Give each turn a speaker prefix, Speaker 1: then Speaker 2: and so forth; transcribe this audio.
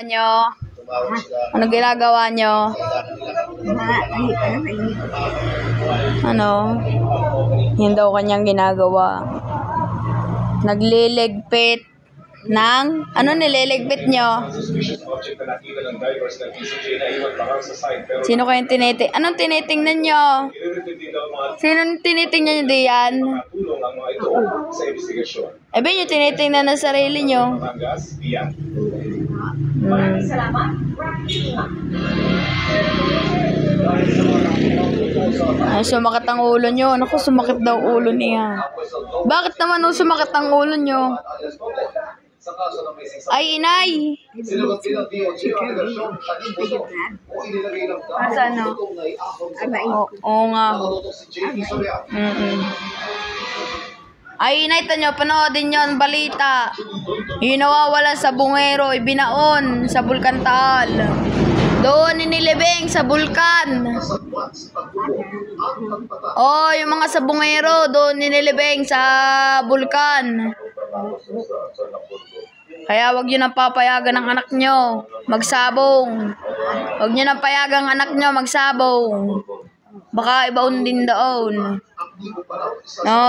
Speaker 1: Nyo? Ano ginagawa nyo? Ano? Yun daw kanyang ginagawa. Nagliligpit ng... Ano nililigpit nyo? Sino kayong tiniting? Anong tinitingnan nyo? Sino tinitingnan nyo diyan? Ebe nyo tinitingnan ng sarili nyo. Ay, sumakit ang ulo nyo. Naku, sumakit daw ulo niya. Bakit naman sumakit ang ulo nyo? Ay, inay! Saan no? Oo nga. Ay, inay, tanyo, panoodin nyo ang balita. Yung nawawala sa bungero, ibinaon sa Bulkan Taal. Doon inilibing sa bulkan. Oh, yung mga sabungero doon inilibing sa bulkan. Kaya wag niyo nang papayagan ng anak nyo magsabong. Wag niyo nang payagan ang anak nyo magsabong. Baka ibaon din doon. No.